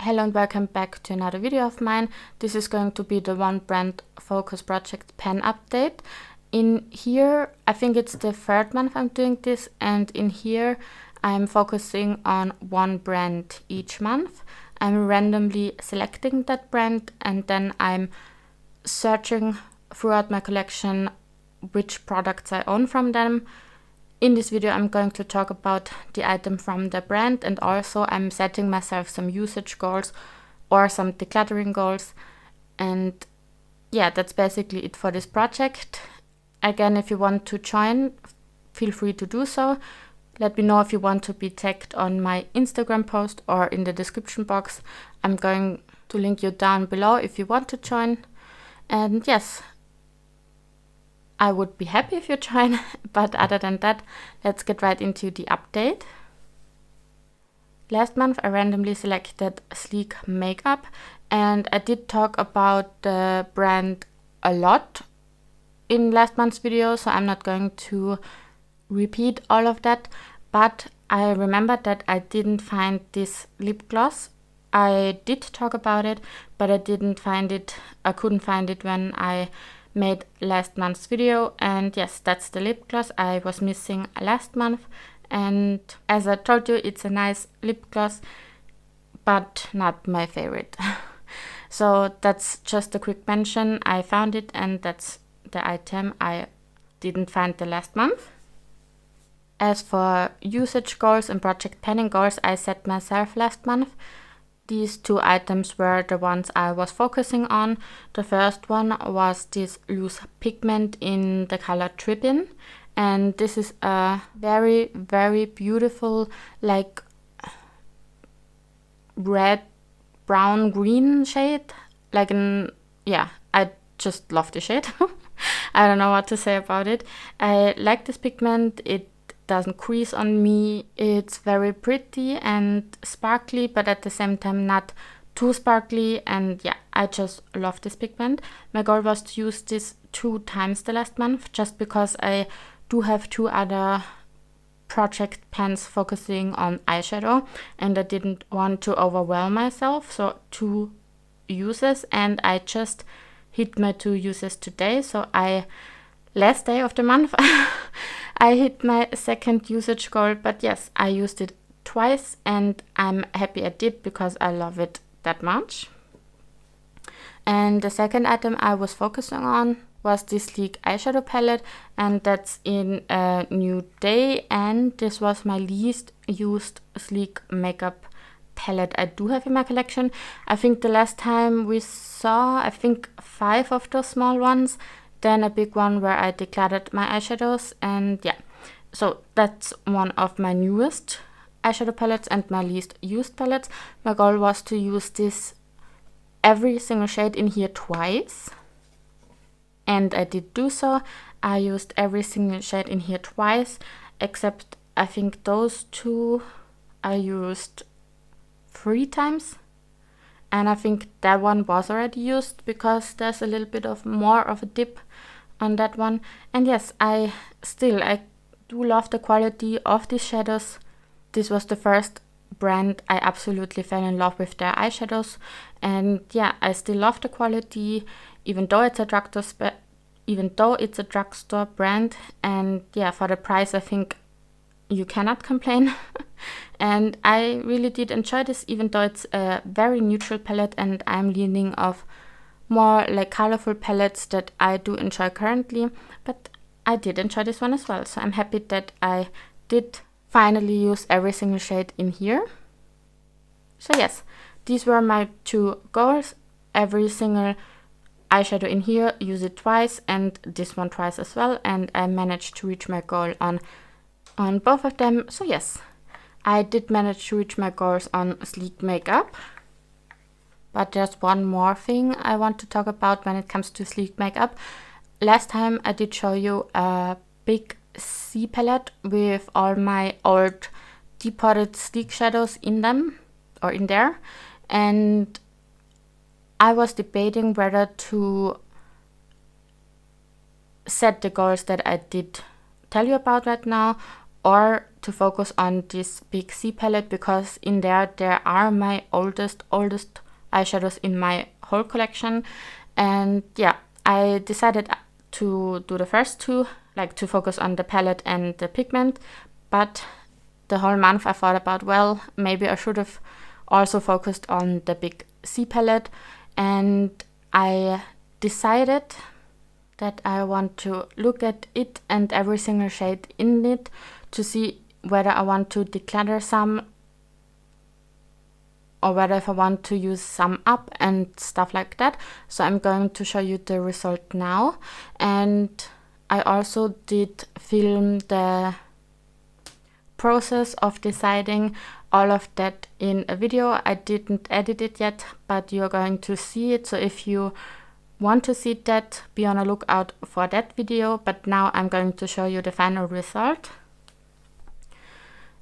Hello and welcome back to another video of mine. This is going to be the Onebrandfocusprojectpan update. In here, I think it's the third month I'm doing this, and in here I'm focusing on one brand each month. I'm randomly selecting that brand and then I'm searching throughout my collection which products I own from them. In this video, I'm going to talk about the item from the brand, and also I'm setting myself some usage goals or some decluttering goals. And yeah, that's basically it for this project. Again, if you want to join, feel free to do so. Let me know if you want to be tagged on my Instagram post or in the description box. I'm going to link you down below if you want to join. And yes, I would be happy if you join, but other than that, let's get right into the update. Last month I randomly selected Sleek Makeup, and I did talk about the brand a lot in last month's video, so I'm not going to repeat all of that, but I remembered that I didn't find this lip gloss. I did talk about it, but I couldn't find it when I made last month's video, and yes, that's the lip gloss I was missing last month. And as I told you, it's a nice lip gloss, but not my favorite. So that's just a quick mention. I found it, and that's the item I didn't find the last month. As for usage goals and project planning goals I set myself last month, these two items were the ones I was focusing on. The first one was this loose pigment in the color Trippin, and this is a very, very beautiful, like red, brown, green shade. I just love the shade. I don't know what to say about it. I like this pigment. It doesn't crease on me. It's very pretty and sparkly, but at the same time not too sparkly, and yeah, I just love this pigment. My goal was to use this 2 times the last month, just because I do have 2 other project pans focusing on eyeshadow and I didn't want to overwhelm myself, so 2 uses, and I just hit my 2 uses today. So last day of the month I hit my second usage goal, but yes, I used it twice and I'm happy I did because I love it that much. And the second item I was focusing on was this Sleek eyeshadow palette, and that's in a new day, and this was my least used Sleek makeup palette I do have in my collection. I think the last time we saw 5 of those small ones, then a big one where I decluttered my eyeshadows, and yeah, so that's one of my newest eyeshadow palettes and my least used palettes. My goal was to use every single shade in here twice, and I did do so. I used every single shade in here twice, except I think those 2 I used 3 times. And I think that one was already used because there's a little bit of more of a dip on that one. And yes, I do love the quality of these shadows. This was the first brand I absolutely fell in love with their eyeshadows. And yeah, I still love the quality, even though it's a drugstore brand. And yeah, for the price, I think you cannot complain. And I really did enjoy this, even though it's a very neutral palette and I'm leaning of more like colorful palettes that I do enjoy currently, but I did enjoy this one as well. So I'm happy that I did finally use every single shade in here. So yes, these were my 2 goals. Every single eyeshadow in here, use it twice, and this one twice as well, and I managed to reach my goal on both of them. So yes, I did manage to reach my goals on Sleek Makeup. But there's one more thing I want to talk about when it comes to Sleek Makeup. Last time I did show you a big C palette with all my old depotted Sleek shadows in there. And I was debating whether to set the goals that I did tell you about right now, or to focus on this big C palette, because in there are my oldest eyeshadows in my whole collection. And yeah, I decided to do the first two, like to focus on the palette and the pigment, but the whole month I thought about, well, maybe I should have also focused on the big C palette, and I decided that I want to look at it and every single shade in it to see whether I want to declutter some, or whether if I want to use some up and stuff like that. So I'm going to show you the result now. And I also did film the process of deciding all of that in a video. I didn't edit it yet, but you're going to see it. So if you want to see that, be on a lookout for that video. But now I'm going to show you the final result.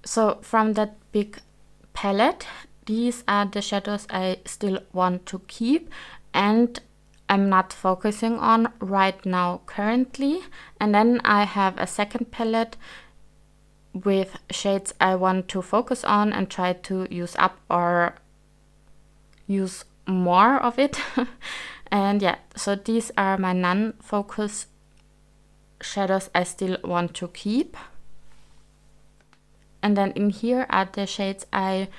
So from that big palette, these are the shadows I still want to keep and I'm not focusing on right now currently. And then I have a second palette with shades I want to focus on and try to use up or use more of it. And yeah, so these are my non-focus shadows I still want to keep. And then in here are the shades I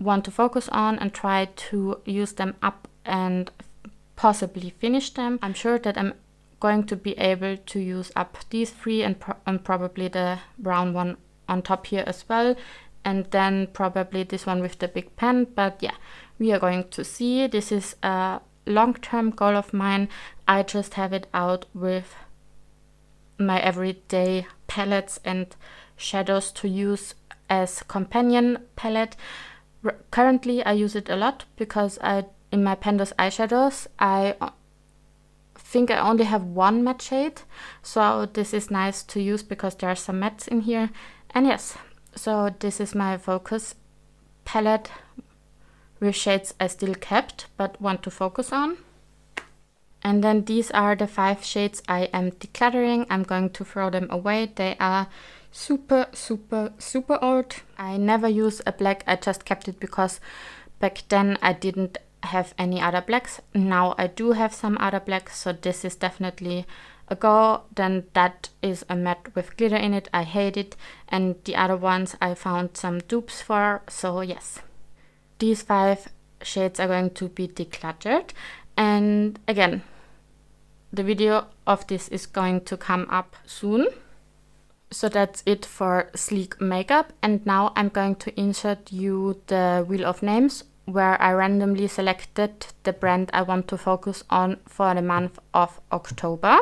want to focus on and try to use them up and possibly finish them. I'm sure that I'm going to be able to use up these three and probably the brown one on top here as well. And then probably this one with the big pen. But yeah, we are going to see. This is a long-term goal of mine. I just have it out with my everyday palettes and shadows to use as companion palette. Currently I use it a lot because in my Pandas eyeshadows I think I only have one matte shade, so this is nice to use because there are some mattes in here. And yes, so this is my focus palette with shades I still kept but want to focus on. And then these are the 5 shades I am decluttering. I'm going to throw them away. They are super old. I never use a black. I just kept it because back then I didn't have any other blacks. Now I do have some other blacks, so this is definitely a go. Then that is a matte with glitter in it. I hate it. And the other ones I found some dupes for, so yes. These 5 shades are going to be decluttered. And again, the video of this is going to come up soon. So that's it for sleek makeup. And now I'm going to insert you the wheel of names where I randomly selected the brand I want to focus on for the month of October.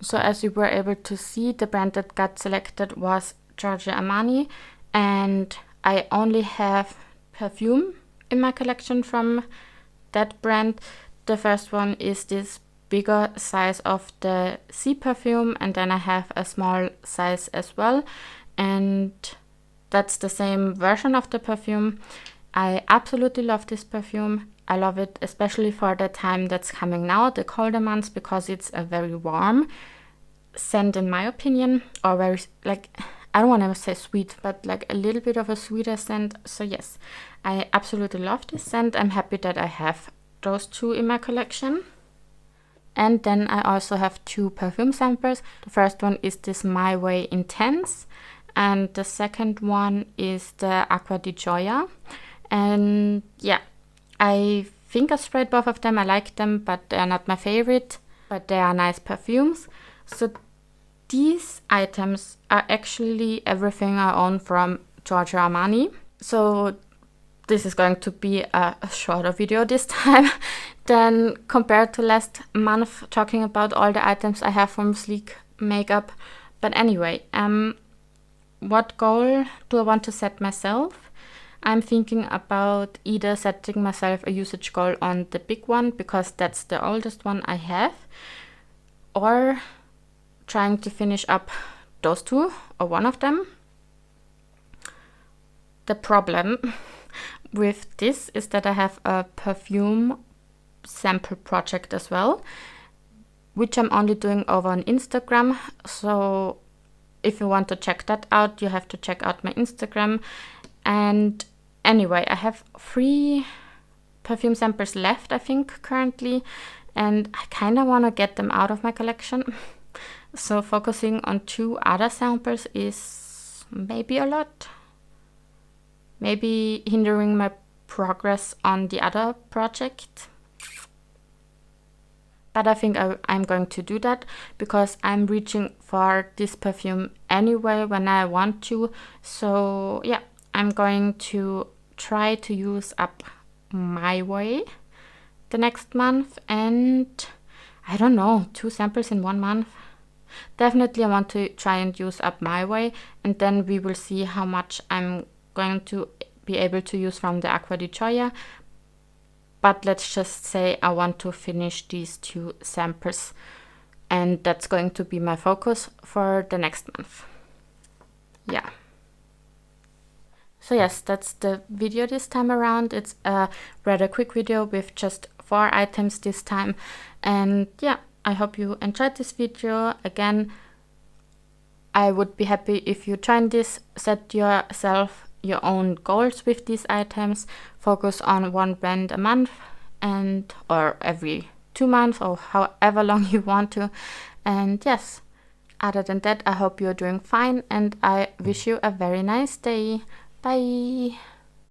So as you were able to see, the brand that got selected was Giorgio Armani, and I only have perfume in my collection from that brand. The first one is this bigger size of the C perfume, and then I have a small size as well, and that's the same version of the perfume. I absolutely love this perfume. I love it especially for the time that's coming now, the colder months, because it's a very warm scent in my opinion, or very, like, I don't want to say sweet, but like a little bit of a sweeter scent. So yes, I absolutely love this scent. I'm happy that I have those 2 in my collection. And then I also have 2 perfume samples. The first one is this My Way Intense, and the second one is the Acqua di Gioia. And yeah, I think I sprayed both of them. I like them, but they are not my favorite, but they are nice perfumes. So these items are actually everything I own from Giorgio Armani. So this is going to be a shorter video this time than compared to last month, talking about all the items I have from sleek makeup. But anyway, what goal do I want to set myself? I'm thinking about either setting myself a usage goal on the big one, because that's the oldest one I have, or trying to finish up those 2 or one of them. The problem with this is that I have a perfume sample project as well, which I'm only doing over on Instagram. So if you want to check that out, you have to check out my Instagram. And anyway, I have 3 perfume samples left, I think, currently, and I kind of want to get them out of my collection. So focusing on 2 other samples is maybe a lot. Maybe hindering my progress on the other project. But I think I'm going to do that because I'm reaching for this perfume anyway when I want to. So yeah, I'm going to try to use up my way the next month, and I don't know, 2 samples in 1 month. Definitely I want to try and use up my way, and then we will see how much I'm going to be able to use from the Acqua di Gioia. But let's just say I want to finish these 2 samples, and that's going to be my focus for the next month. Yeah. So yes, that's the video this time around. It's a rather quick video with just 4 items this time. And yeah, I hope you enjoyed this video. Again, I would be happy if you join this, set yourself your own goals with these items, focus on 1 brand a month and or every 2 months or however long you want to. And yes, other than that, I hope you're doing fine and I wish you a very nice day. Bye.